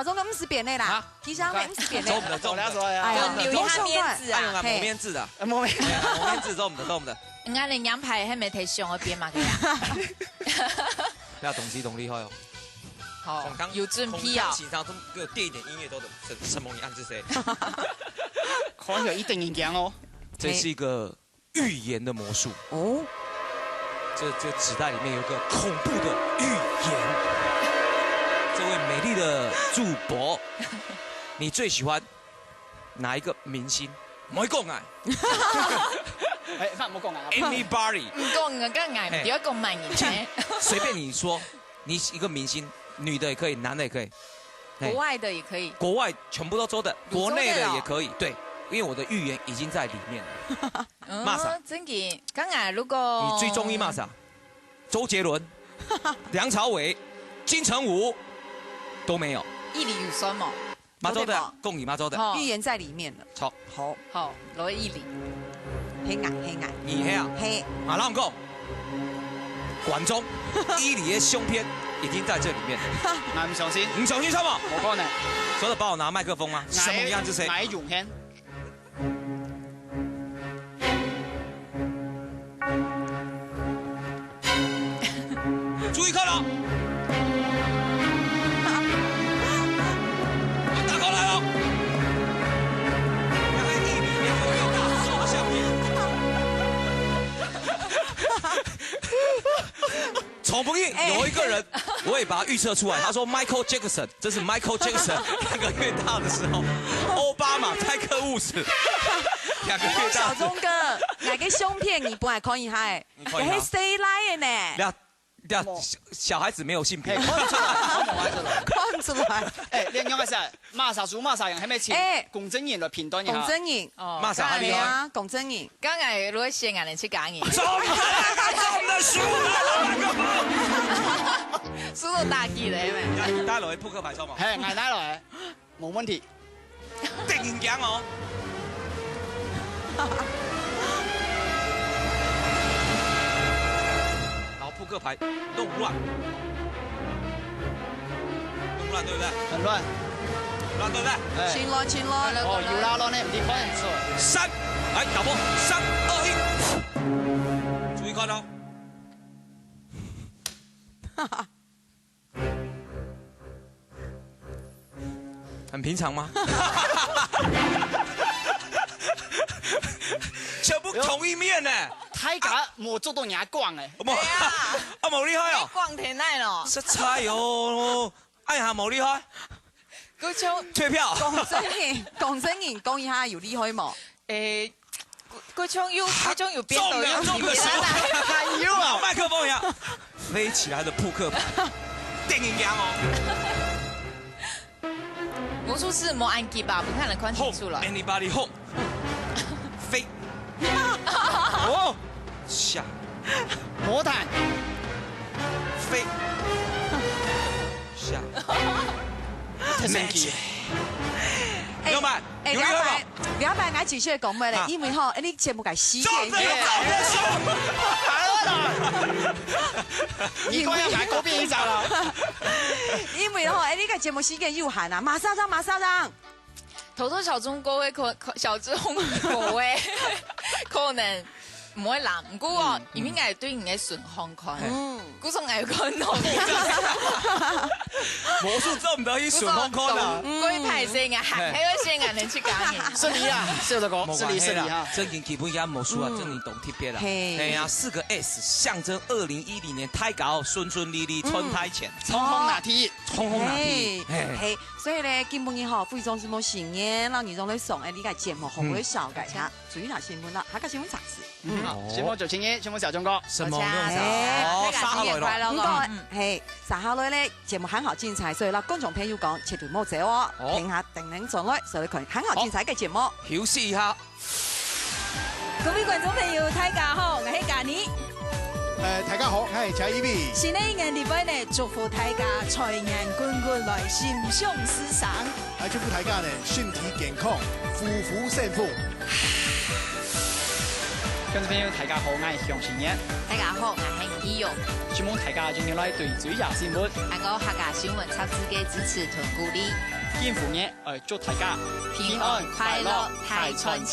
小钟哥不是扁的啦，吉祥妹不是扁的。走唔得，哎呀，留一下面子啊，磨面子啊，冇咩，磨面子走唔得。人家连羊排还没提上个边嘛，个呀。不要懂机懂厉害哦。好，有准批啊。其他都给我垫一点音乐都的，陈梦，你暗示谁？可能有一定影响哦。这是一个预言的魔术哦。这纸袋里面有个恐怖的预言。这位美丽的主播，你最喜欢哪一个明星？唔可以讲啊。哎，冇讲啊。Anybody。唔讲个更矮，不要讲慢一点。随便你说，你一个明星，女的也可以，男的也可以，国外的也可以，国外全部都周的，国内的也可以，对，因为我的预言已经在里面了。骂啥？真嘅，刚才如果你最中意骂啥？周杰伦、梁朝伟、金城武都没有。一理有酸嘛？马州的，共你马州的，预言在里面了。好，罗一理，黑眼，你黑啊？黑。马浪讲，管中伊里的胸片已经在这里面。那唔相信？唔相信什么？冇可能。所以帮我拿麦克风吗？什么样是谁？哪一种片？注意看了，打过来了。看看一里面有没有大手的相片。从不硬有一个人，我也把他预测出来。他说 Michael Jackson， 这是 Michael Jackson 2个月大的时候，奥巴马泰克务斯2个月大。小钟哥，哪个胸片你不爱看一下？哎，还谁来的呢？小孩子没有性癖，看出来，看出来。哎，另外个是骂啥猪骂啥人，还没请龚真颖的片段呀？龚真颖，骂啥厉害？龚真颖，刚才如果先眼人去讲你，走的输了，输到大吉嘞咩？带落去扑克牌抽嘛？系，挨带落来，冇问题。定然讲哦。扑克牌弄乱，对不对？很乱，乱对不对？请乱，哦，有啦咯，呢，唔知看唔错。3，来导播，3、2、1，注意看哦。很平常吗？全部同一面呢。太假，冇做到眼光诶。冇，冇厉害哦。光天来咯。是菜哦，按下冇厉害。嗰種退票。龚真颖，講一下有厲害冇？誒，嗰種有變到有中的時候，還有啊，麥克風一樣，飛起來的撲克牌，電影樣哦。魔術師冇按機吧？不看得看清楚了。 Anybody home？ 飛。哦。下。魔毯。飛。下。太神奇。兩百，有厲害冇？兩百，我繼續講咩咧？因為吼，你節目嘅時間。你講要買嗰邊就啦。因為吼，你個節目時間有限啊，馬沙張。頭頭小鐘各位小鐘各位可能唔會難，不過因為係對人嘅順看看，嗰種係看到。魔術做唔到去順看看啦。嗰啲太細眼，喺嗰細眼你去講嘅。是你啊，是這個，是你哈。真經基本也魔術啊，真你懂特別啦。哎呀，4個 S 象徵2010年太搞順順利利春胎前，衝鋒拿鐵，嘿，所以咧，基本嘅吼，非常之冇新嘢，讓你仲嚟送誒呢個節目紅會少嘅嚇，注意下新聞啦，下個新聞雜誌。好，節目做清嘢，節目小鐘哥，什麼哦，3號來咯。唔該，係3號來咧，節目很好精彩，所以啦，觀眾朋友講切斷冇這哦，聽下定定上來，所以佢很好精彩嘅節目。曉示一下。各位觀眾朋友，大家好，我係嘉妮。大家好，我係蔡依比。新的一年裏邊呢，祝福大家財源滾滾來，心想事成。祝福大家呢，身體健康，虎虎生風。觀眾朋友，大家好，我係向新燕。大家好，我係意用。希望大家今日來對追下新聞，還有客家新聞插字嘅支持同鼓勵。健富嘢，祝大家平安快樂，大傳奇。